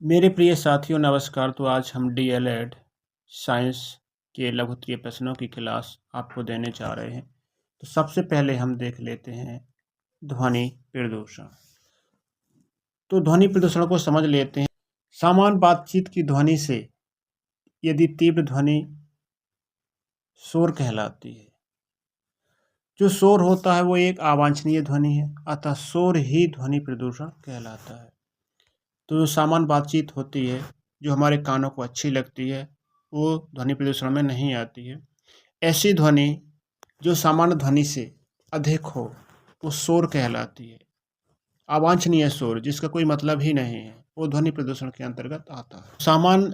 मेरे प्रिय साथियों नमस्कार। तो आज हम डीएलएड साइंस के लघुत्तरीय प्रश्नों की क्लास आपको देने जा रहे हैं। तो सबसे पहले हम देख लेते हैं ध्वनि प्रदूषण। तो ध्वनि प्रदूषण को समझ लेते हैं। सामान्य बातचीत की ध्वनि से यदि तीव्र ध्वनि शोर कहलाती है। जो शोर होता है वो एक अवांछनीय ध्वनि है, अतः शोर ही ध्वनि प्रदूषण कहलाता है। तो जो सामान्य बातचीत होती है, जो हमारे कानों को अच्छी लगती है, वो ध्वनि प्रदूषण में नहीं आती है। ऐसी ध्वनि जो सामान्य ध्वनि से अधिक हो, वो शोर कहलाती है। अवांछनीय शोर जिसका कोई मतलब ही नहीं है, वो ध्वनि प्रदूषण के अंतर्गत आता है। सामान्य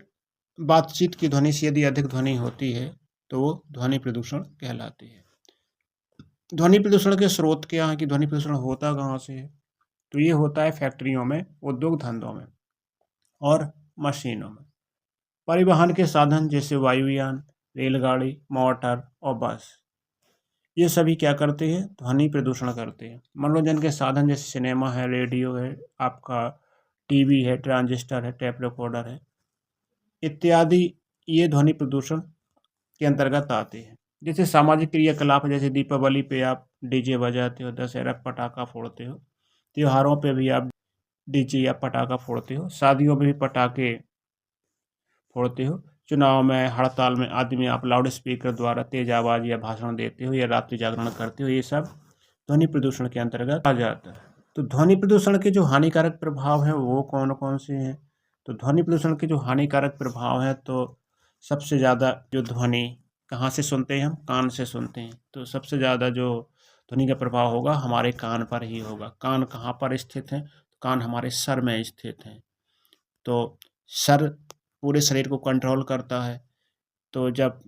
बातचीत की ध्वनि से यदि अधिक ध्वनि होती है, तो वो ध्वनि प्रदूषण कहलाती है। ध्वनि प्रदूषण के स्रोत क्या है कि ध्वनि प्रदूषण होता कहाँ से है? तो ये होता है फैक्ट्रियों में, उद्योग धंधों में और मशीनों में। परिवहन के साधन जैसे वायुयान, रेलगाड़ी, मोटर और बस, ये सभी क्या करते हैं? ध्वनि प्रदूषण करते हैं। मनोरंजन के साधन जैसे सिनेमा है, रेडियो है, आपका टीवी है, ट्रांजिस्टर है, टेप रिकॉर्डर है इत्यादि, ये ध्वनि प्रदूषण के अंतर्गत आते हैं। जैसे सामाजिक क्रियाकलाप जैसे दीपावली पे आप डीजे बजाते हो, दशहरा पटाखा फोड़ते हो, त्योहारों पे भी आप डीजे या पटाखा फोड़ते हो, शादियों में भी पटाखे फोड़ते हो, चुनाव में, हड़ताल में आदि में आप लाउड स्पीकर द्वारा तेज आवाज़ या भाषण देते हो या रात्रि जागरण करते हो, ये सब ध्वनि प्रदूषण के अंतर्गत आ जाता है। तो ध्वनि प्रदूषण के जो हानिकारक प्रभाव हैं वो कौन कौन से हैं? तो ध्वनि प्रदूषण के जो हानिकारक प्रभाव हैं, तो सबसे ज़्यादा जो ध्वनि कहाँ से सुनते हैं? हम कान से सुनते हैं। तो सबसे ज़्यादा जो ध्वनि का प्रभाव होगा हमारे कान पर ही होगा। कान कहाँ पर स्थित है? कान हमारे सर में स्थित हैं। तो सर पूरे शरीर को कंट्रोल करता है। तो जब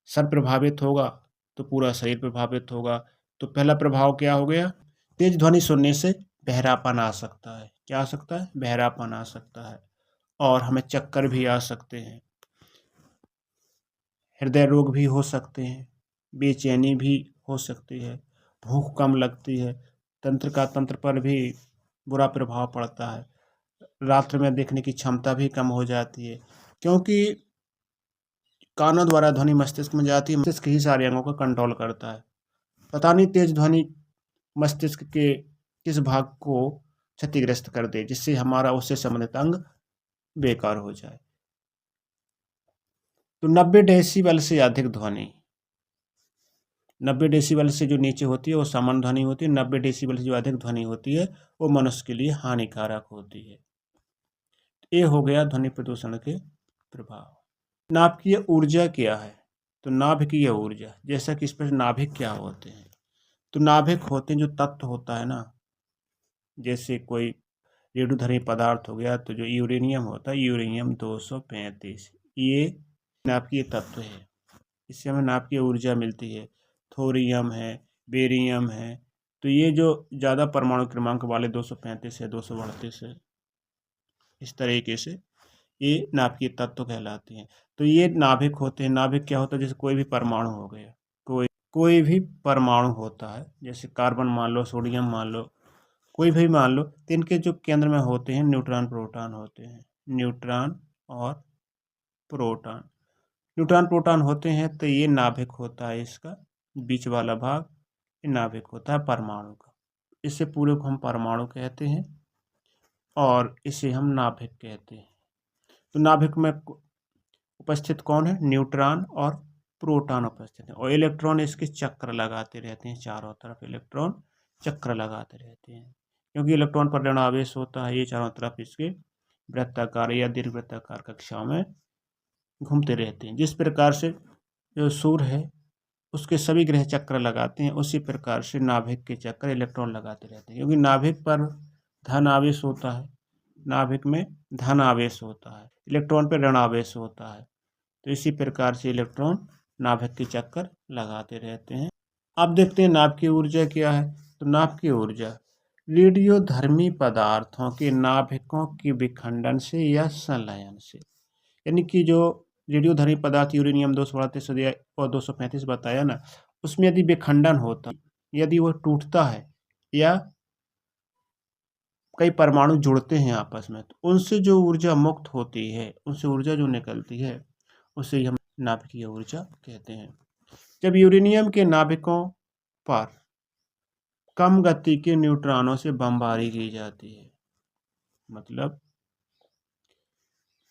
सर प्रभावित होगा तो पूरा शरीर प्रभावित होगा। तो पहला प्रभाव क्या हो गया? तेज ध्वनि सुनने से बहरापन आ सकता है। क्या आ सकता है? बहरापन आ सकता है और हमें चक्कर भी आ सकते हैं, हृदय रोग भी हो सकते हैं, बेचैनी भी हो सकती है, भूख कम लगती है, तंत्र पर भी बुरा प्रभाव पड़ता है, रात्र में देखने की क्षमता भी कम हो जाती है, क्योंकि कानों द्वारा ध्वनि मस्तिष्क में जाती है। मस्तिष्क ही सारे अंगों को कंट्रोल करता है। पता नहीं तेज ध्वनि मस्तिष्क के किस भाग को क्षतिग्रस्त कर दे, जिससे हमारा उससे संबंधित अंग बेकार हो जाए। तो 90 डेसिबल से अधिक ध्वनि, 90 डेसिबल से जो नीचे होती है वो सामान्य ध्वनि होती है। 90 डेसिबल से जो अधिक ध्वनि होती है वो मनुष्य के लिए हानिकारक होती है। ये हो गया ध्वनि प्रदूषण के प्रभाव। नाभिकीय ऊर्जा क्या है? तो नाभिकीय ऊर्जा, जैसा कि इस पर नाभिक क्या होते हैं? तो नाभिक होते हैं जो तत्व होता है ना, जैसे कोई रेणुधर्मी पदार्थ हो गया, तो जो यूरेनियम होता है, यूरेनियम 235, ये नाभिकीय तत्व है। इससे हमें नाभिकीय ऊर्जा मिलती है। थोरियम है, बेरियम है, तो ये जो ज़्यादा परमाणु क्रमांक वाले 235 है, 238 है, इस तरीके से ये नाभिकीय तत्व कहलाते हैं। तो ये नाभिक होते हैं। नाभिक क्या होता है? जैसे कोई भी परमाणु हो गया, कोई भी परमाणु होता है, जैसे कार्बन मान लो, सोडियम मान लो, कोई भी मान लो, तो इनके जो केंद्र में होते हैं न्यूट्रॉन प्रोटॉन होते हैं। न्यूट्रॉन और प्रोटॉन, न्यूट्रॉन प्रोटॉन होते हैं, तो ये नाभिक होता है। इसका बीच वाला भाग ये नाभिक होता है परमाणु का। इससे पूरे को हम परमाणु कहते हैं और इसे हम नाभिक कहते हैं। तो नाभिक में उपस्थित कौन है? न्यूट्रॉन और प्रोटॉन उपस्थित है, और इलेक्ट्रॉन इसके चक्र लगाते रहते हैं। चारों तरफ इलेक्ट्रॉन चक्र लगाते रहते हैं, क्योंकि इलेक्ट्रॉन पर ऋण आवेश होता है। ये चारों तरफ इसके वृत्ताकार या दीर्घवृत्ताकार कक्षाओं में घूमते रहते हैं। जिस प्रकार से जो सूर्य है उसके सभी ग्रह चक्र लगाते हैं, उसी प्रकार से नाभिक के चक्र इलेक्ट्रॉन लगाते रहते हैं, क्योंकि नाभिक पर धन आवेश होता है। नाभिक में धन आवेश होता है, इलेक्ट्रॉन पर ऋण आवेश होता है। तो इसी प्रकार से इलेक्ट्रॉन नाभिक के चक्कर लगाते रहते हैं। अब देखते हैं नाभिकीय ऊर्जा क्या है। तो नाभिकीय ऊर्जा रेडियोधर्मी पदार्थों के नाभिकों के विखंडन से या संलयन से, यानी कि जो रेडियोधर्मी पदार्थ यूरेनियम 238 और 235 बताया ना, उसमें यदि विखंडन होता, यदि वो टूटता है या कई परमाणु जुड़ते हैं आपस में, तो उनसे जो ऊर्जा मुक्त होती है, उनसे ऊर्जा जो निकलती है, उसे ही हम नाभिकीय ऊर्जा कहते हैं। जब यूरेनियम के नाभिकों पर कम गति के न्यूट्रॉनों से बमबारी की जाती है, मतलब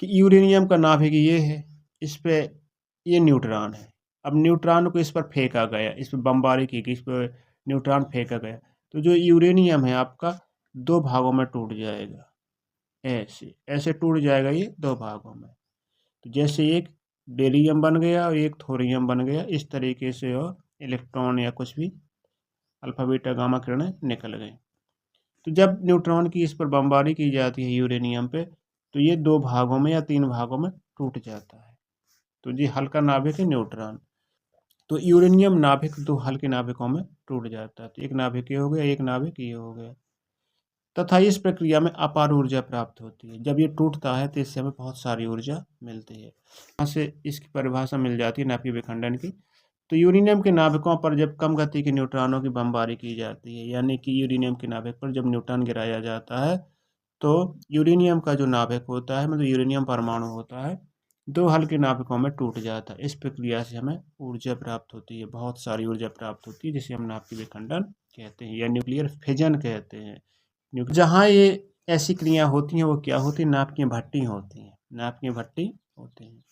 कि यूरेनियम का नाभिक ये है, इस पे ये न्यूट्रॉन है। अब न्यूट्रॉन को इस पर फेंका गया, इस पर बमबारी की गई, इस पर न्यूट्रॉन फेंका गया, तो जो यूरेनियम है आपका 2 भागों में टूट जाएगा। ऐसे ऐसे टूट जाएगा ये 2 भागों में। तो जैसे एक बेरियम बन गया और एक थोरियम बन गया, इस तरीके से और इलेक्ट्रॉन या कुछ भी अल्फा बीटा गामा किरणें निकल गई। तो जब न्यूट्रॉन की इस पर बमबारी की जाती है यूरेनियम पे, तो ये 2 भागों में या 3 भागों में टूट जाता है। तो ये हल्का नाभिक है न्यूट्रॉन। तो यूरेनियम नाभिक 2 हल्के नाभिकों में टूट जाता है। तो एक नाभिक ये हो गया, एक नाभिक ये हो गया, तथा इस प्रक्रिया में अपार ऊर्जा प्राप्त होती है। जब ये टूटता है तो इससे हमें बहुत सारी ऊर्जा मिलती है। यहाँ से इसकी परिभाषा मिल जाती है नाभिकीय विखंडन की। तो यूरेनियम के नाभिकों पर जब कम गति के न्यूट्रॉनों की बमबारी की जाती है, यानी कि यूरेनियम के नाभिक पर जब न्यूट्रॉन गिराया जाता है, तो यूरेनियम का जो नाभिक होता है, मतलब यूरेनियम परमाणु होता है, 2 हल्के नाभिकों में टूट जाता है। इस प्रक्रिया से हमें ऊर्जा प्राप्त होती है, बहुत सारी ऊर्जा प्राप्त होती है, जिसे हम नाभिकीय विखंडन कहते हैं या न्यूक्लियर फिजन कहते हैं। जहाँ ये ऐसी क्रिया होती हैं वो क्या होती है, नाभिकीय भट्टी होती हैं, नाभिकीय भट्टी होती हैं।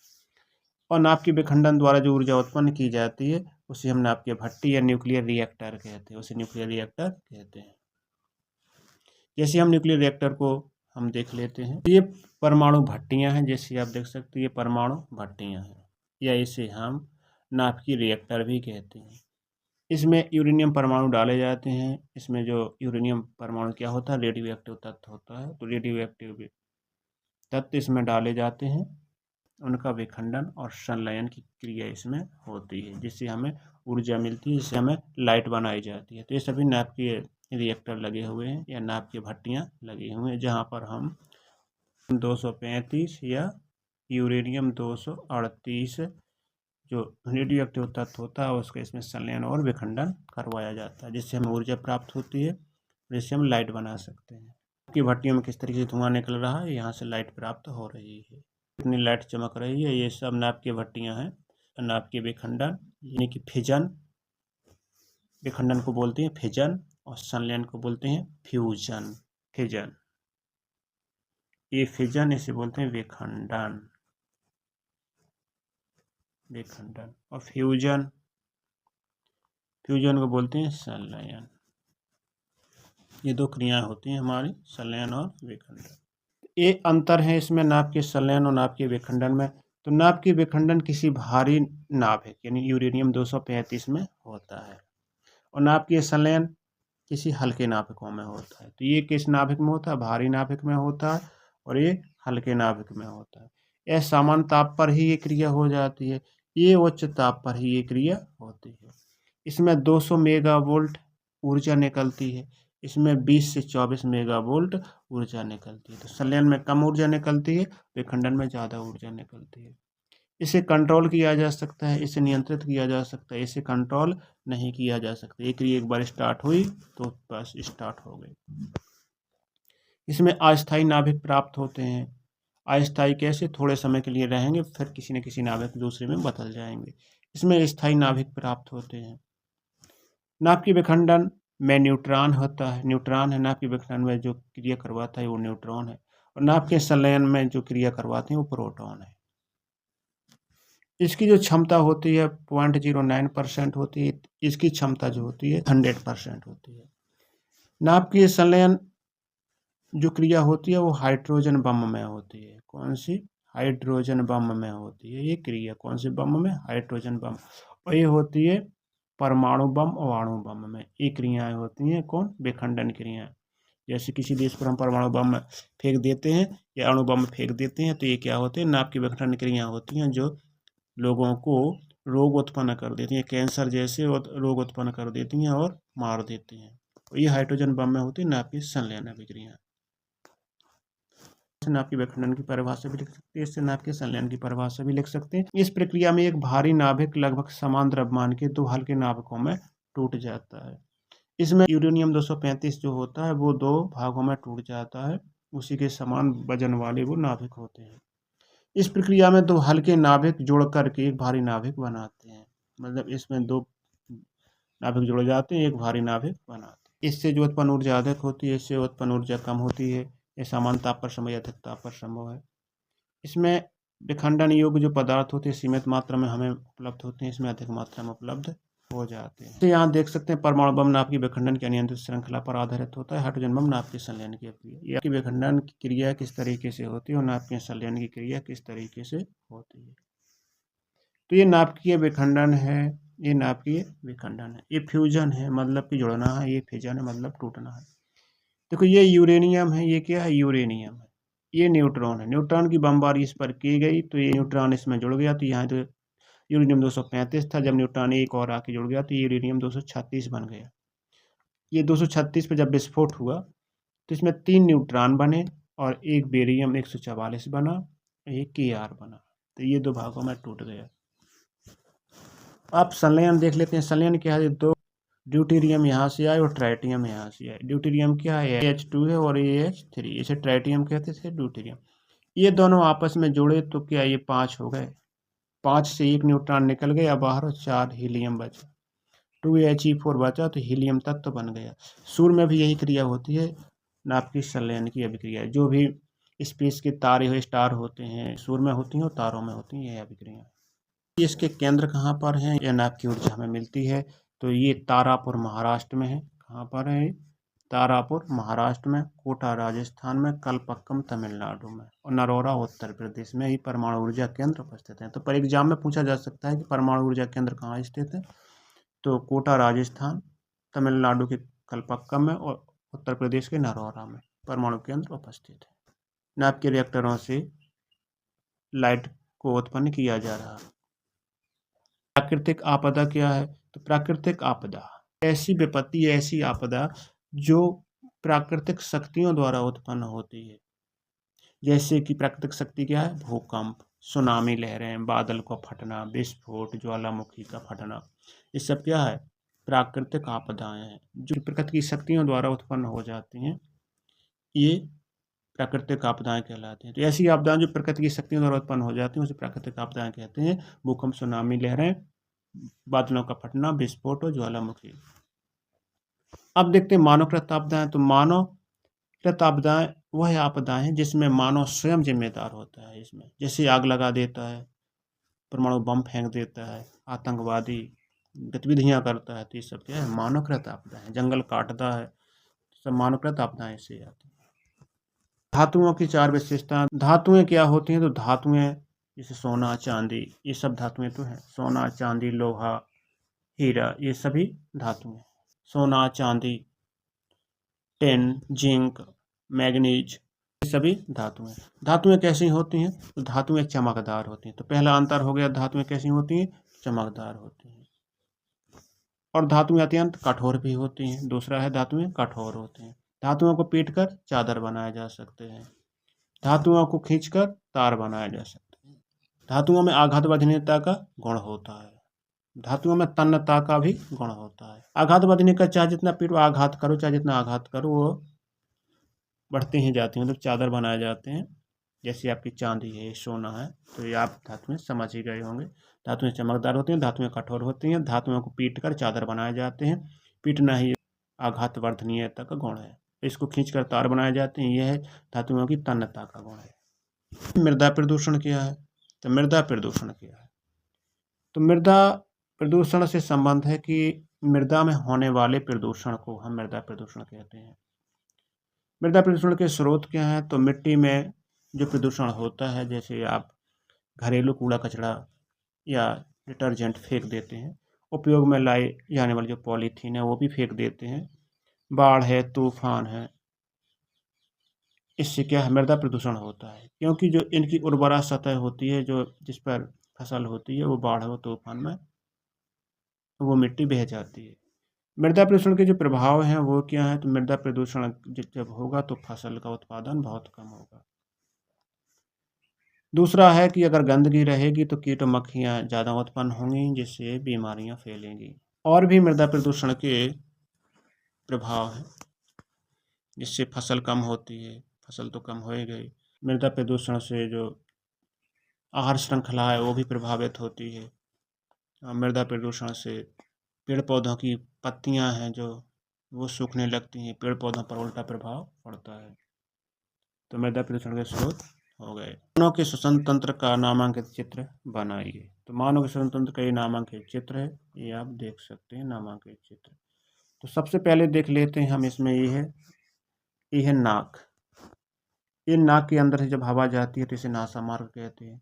और नाभिकीय विखंडन द्वारा जो ऊर्जा उत्पन्न की जाती है उसे हम नाभिकीय भट्टी या न्यूक्लियर रिएक्टर कहते हैं, उसे न्यूक्लियर रिएक्टर कहते हैं। जैसे हम न्यूक्लियर रिएक्टर को हम देख लेते हैं, ये परमाणु भट्टियां हैं, जैसे आप देख सकते हैं ये परमाणु भट्टियां हैं, या इसे हम नाभिकीय रिएक्टर भी कहते हैं। इसमें यूरेनियम परमाणु डाले जाते हैं। इसमें जो यूरेनियम परमाणु क्या होता है, रेडियो एक्टिव तत्व होता है। तो रेडियो एक्टिव तत्व इसमें डाले जाते हैं, उनका विखंडन और संलयन की क्रिया इसमें होती है, जिससे हमें ऊर्जा मिलती है, जिससे हमें लाइट बनाई जाती है। तो ये सभी नाभिकीय रिएक्टर लगे हुए हैं या नाभिकीय भट्टियाँ लगी हुई हैं, जहाँ पर हम 235 या यूरेनियम 238 जो रेडियो एक्टिव तत्व होता है उसका इसमें संलयन और विखंडन करवाया जाता है, जिससे हमें ऊर्जा प्राप्त होती है, जिससे हम लाइट बना सकते हैं। की भट्टियों में किस तरीके से धुआं निकल रहा है, यहाँ से लाइट प्राप्त हो रही है, कितनी लाइट चमक रही है, ये सब नाभिकीय भट्टियाँ हैं। नाभिकीय विखंडन यानी कि फिजन, विखंडन को बोलते हैं फिजन, और संलयन को बोलते हैं फ्यूजन। फिजन, ये फिजन, इसे बोलते हैं विखंडन, विखंडन। और फ्यूजन, फ्यूजन को बोलते हैं संलयन। ये 2 क्रियाएं होती हैं हमारी, संलयन और विखंडन। ये अंतर है इसमें नाभिकीय संलयन और नाभिकीय विखंडन में। तो नाभिकीय विखंडन किसी भारी नाभिक यानी यूरेनियम 235 में होता है, और नाभिकीय संलयन किसी हल्के नाभिकों में होता है। तो ये किस नाभिक में होता है, भारी नाभिक में होता है, और ये हल्के नाभिक में होता है। यह सामान्य ताप पर ही ये क्रिया हो जाती है, ये उच्च ताप पर ही ये क्रिया होती है। इसमें 200 मेगावोल्ट ऊर्जा निकलती है, इसमें 20 से 24 मेगावोल्ट ऊर्जा निकलती है। तो संलयन में कम ऊर्जा निकलती है, विखंडन में ज़्यादा ऊर्जा निकलती है। इसे कंट्रोल किया जा सकता है, इसे नियंत्रित किया जा सकता है, इसे कंट्रोल नहीं किया जा सकता। ये क्रिया एक बार स्टार्ट हुई तो बस स्टार्ट हो गई। इसमें अस्थायी नाभिक प्राप्त होते हैं। अस्थायी कैसे, थोड़े समय के लिए रहेंगे, फिर किसी न किसी नाभिक दूसरे में बदल जाएंगे। इसमें स्थायी नाभिक प्राप्त होते हैं। नाभिकीय विखंडन में न्यूट्रॉन होता है, न्यूट्रॉन है नाभिकीय विखंडन में जो क्रिया करवाता है वो न्यूट्रॉन है, और नाभिकीय संलयन में जो क्रिया करवाते हैं वो प्रोटॉन है। इसकी जो क्षमता होती है 0.09% होती है, इसकी क्षमता जो होती है 100% होती है। नाभिकीय संलयन जो क्रिया होती है वो हाइड्रोजन बम में होती है। कौन सी, हाइड्रोजन बम में होती है ये क्रिया। कौन से बम में, हाइड्रोजन बम। और ये होती है परमाणु बम और अणु बम में। ये क्रियाएं होती हैं कौन, विखंडन क्रियाएं। जैसे किसी देश पर हम परमाणु बम फेंक देते हैं या अणु बम फेंक देते हैं, तो ये क्या होते हैं, नाभिकीय विखंडन क्रियाएं होती हैं जो लोगों को रोग उत्पन्न कर देती हैं, कैंसर जैसे रोग उत्पन्न कर देती हैं और मार देती हैं। तो ये हाइड्रोजन बम में होती है नाभिकीय संलयन अभिक्रिया। नाभिकीय विखंडन की परिभाषा भी लिख सकते हैं, इससे नाभिकीय संलयन की परिभाषा भी लिख सकते हैं। इस प्रक्रिया में एक भारी नाभिक लगभग समान द्रव्यमान के 2 हल्के नाभिकों में टूट जाता है। इसमें यूरेनियम 235 जो होता है वो 2 भागों में टूट जाता है, उसी के समान वजन वाले वो नाभिक होते हैं। इस प्रक्रिया में 2 हल्के नाभिक जोड़ कर के एक भारी नाभिक बनाते हैं। मतलब इसमें 2 नाभिक जोड़े जाते हैं, एक भारी नाभिक बनाते हैं। इससे जो उत्पन्न ऊर्जा अधिक होती है, इससे उत्पन्न ऊर्जा कम होती है। ये समान ताप पर संभव या अधिक ताप पर संभव है। इसमें विखंडन योग्य जो पदार्थ होते हैं सीमित मात्रा में हमें उपलब्ध होते हैं, इसमें अधिक मात्रा में उपलब्ध हो जाते हैं। तो यहाँ देख सकते हैं परमाणु बम नाभिक की विखंडन की अनियंत्रित श्रृंखला पर आधारित होता है। हाइड्रोजन बम नाभिक के संलयन की क्रिया, यह विखंडन की क्रिया किस तरीके से होती है और नाभिक के संलयन की क्रिया किस तरीके से होती है। तो ये नाभिकीय विखंडन है, ये नाभिकीय विखंडन है। ये फ्यूजन है मतलब कि जुड़ना है, ये फिजन है मतलब टूटना है। देखो ये यूरेनियम है, ये क्या है, यूरेनियम है। ये न्यूट्रॉन है, न्यूट्रॉन की बमबारी इस पर की गई तो ये न्यूट्रॉन इसमें जुड़ गया, तो यहाँ तो यूरेनियम 235 था, जब न्यूट्रॉन एक और आके जुड़ गया तो यूरेनियम 236 बन गया। ये 236 पे जब विस्फोट हुआ तो इसमें 3 न्यूट्रॉन बने और एक बेरियम 144 बना, एक Kr बना, तो ये 2 भागों में टूट गया। आप संलयन देख लेते हैं, संलयन क्या है, 2 ड्यूटेरियम यहाँ से आए और ट्राइटियम यहाँ से आए। ड्यूटेरियम क्या है, H2 है और AH3, इसे ट्राइटियम कहते थे, ड्यूटेरियम। ये दोनों आपस में जुड़े तो क्या ये 5 हो गए, 5 से 1 न्यूट्रॉन निकल गया बाहर और 4 हीलियम बचा, 2He4 बचा तो हीलियम तत्व बन गया। सूर्य में भी यही क्रिया होती है, नाभिकीय संलयन की अभिक्रिया। जो भी स्पेस के तारे हो, स्टार होते हैं, सूर्य में होती हैं और तारों में होती हैं, यह अभिक्रिया। इसके केंद्र कहाँ पर हैं, यह नाभिकीय ऊर्जा हमें मिलती है तो ये तारापुर महाराष्ट्र में है। कहाँ पर है, तारापुर महाराष्ट्र में, कोटा राजस्थान में, कलपक्कम तमिलनाडु में और नरोरा उत्तर प्रदेश में ही परमाणु ऊर्जा केंद्र उपस्थित हैं। तो पर एग्जाम में पूछा जा सकता है कि परमाणु ऊर्जा केंद्र कहाँ स्थित है, तो कोटा राजस्थान, तमिलनाडु के कलपक्कम में और उत्तर प्रदेश के नरोरा में परमाणु केंद्र उपस्थित है। नाभिकीय रिएक्टरों से लाइट को उत्पन्न किया जा रहा है। प्राकृतिक आपदा क्या है, तो प्राकृतिक आपदा ऐसी विपत्ति, ऐसी आपदा जो प्राकृतिक शक्तियों द्वारा उत्पन्न होती है। जैसे कि प्राकृतिक शक्ति क्या है, भूकंप, सुनामी लहरें, बादल का फटना, विस्फोट, ज्वालामुखी का फटना, ये सब क्या है, प्राकृतिक आपदाएं हैं जो प्रकृति की शक्तियों द्वारा उत्पन्न हो जाती हैं, ये प्राकृतिक आपदाएं कहलाती हैं। तो ऐसी आपदाएं जो प्रकृति की शक्तियों द्वारा उत्पन्न हो जाती हैं उसे प्राकृतिक आपदाएं कहते हैं। भूकंप, सुनामी लहरें, बादलों का फटना, विस्फोट और ज्वालामुखी। अब देखते हैं मानवकृत आपदाएं। तो मानवकृत आपदाएं वह आपदाएं हैं जिसमें मानव स्वयं जिम्मेदार होता है। इसमें जैसे आग लगा देता है, परमाणु बम फेंक देता है, आतंकवादी गतिविधियां करता है, तो ये सब क्या है, मानवकृत आपदाएं हैं। जंगल काटता है, सब मानवकृत आपदाएं से आती हैं। धातुओं की 4 विशेषताएं। धातुएं क्या होती हैं, तो धातुएं जैसे सोना, चांदी, ये सब धातुएं तो हैं। सोना, चांदी, लोहा, हीरा, ये सभी धातुएं। सोना, चांदी, टिन, जिंक, मैग्नीज, ये सभी धातुएं। धातुएं कैसी होती हैं, तो धातुएं चमकदार होती हैं। तो पहला अंतर हो गया, धातुएं कैसी होती हैं, चमकदार होती हैं। और धातुएं अत्यंत कठोर भी होती हैं। दूसरा है धातुएं कठोर होती हैं। धातुओं को पीटकर चादर बनाए जा सकते हैं, धातुओं को खींचकर तार बनाए जा सकते हैं। धातुओं में आघात बंधनीयता का गुण होता है, धातुओं में तन्यता का भी गुण होता है। आघात बंधनीय का चाहे जितना पीटो, आघात करो, चाहे जितना आघात करो, वो बढ़ती ही जाती हैं, मतलब चादर बनाए जाते हैं। जैसे आपकी चांदी है, सोना है, तो ये आप धातुएं समझ ही गए होंगे। धातुएं चमकदार होती हैं, धातुएं कठोर होती हैं, धातुओं को पीटकर चादर बनाए जाते हैं। पीटना ही आघात वर्धनीयता का गुण है। इसको खींचकर तार बनाए जाते हैं, यह है धातुओं की तन्यता का गुण है। मृदा प्रदूषण क्या है, तो मृदा प्रदूषण क्या है, तो मृदा प्रदूषण से संबंध है कि मृदा में होने वाले प्रदूषण को हम मृदा प्रदूषण कहते हैं। मृदा प्रदूषण के स्रोत क्या हैं, तो मिट्टी में जो प्रदूषण होता है, जैसे आप घरेलू कूड़ा कचरा या डिटर्जेंट फेंक देते हैं, उपयोग में लाई जाने वाली जो पॉलीथीन है वो भी फेंक देते हैं, बाढ़ है, तूफान है, इससे क्या है, मृदा प्रदूषण होता है। क्योंकि जो इनकी उर्वरा सतह होती है, जो जिस पर फसल होती है, वो बाढ़ हो, तूफान में वो मिट्टी बह जाती है। मृदा प्रदूषण के जो प्रभाव हैं वो क्या है, तो मृदा प्रदूषण जब होगा तो फसल का उत्पादन बहुत कम होगा। दूसरा है कि अगर गंदगी रहेगी तो कीट और मक्खियाँ ज़्यादा उत्पन्न होंगी, जिससे बीमारियाँ फैलेंगी। और भी मृदा प्रदूषण के प्रभाव है, जिससे फसल कम होती है। फसल तो कम हो ही गई। मृदा प्रदूषण से जो आहार श्रृंखला है वो भी प्रभावित होती है। मृदा प्रदूषण से पेड़ पौधों की पत्तियां हैं जो वो सूखने लगती हैं, पेड़ पौधों पर उल्टा प्रभाव पड़ता है। तो मृदा प्रदूषण के स्रोत हो गए। मानव के श्वसन तंत्र का नामांकित चित्र बनाइए। तो मानव के श्वसन तंत्र का ये नामांकित चित्र है, ये आप देख सकते हैं नामांकित चित्र। तो सबसे पहले देख लेते हैं हम इसमें, ये है नाक। ये नाक के अंदर से जब हवा जाती है तो इसे नासा मार्ग कहते हैं।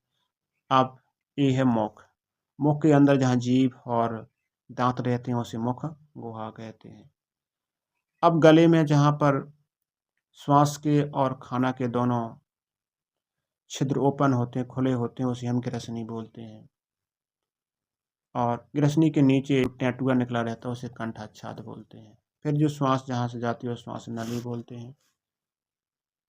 अब ये है मुख। मुख के अंदर जहाँ जीभ और दांत रहते हैं उसे मुख गुहा कहते हैं। अब गले में जहाँ पर श्वास के और खाना के दोनों छिद्र ओपन होते हैं, खुले होते हैं, उसे हम ग्रसनी बोलते हैं। और ग्रसनी के नीचे टैटुआ निकला रहता है उसे कंठाच्छाद बोलते हैं। फिर जो श्वास जहाँ से जाती है उस श्वास नली बोलते हैं।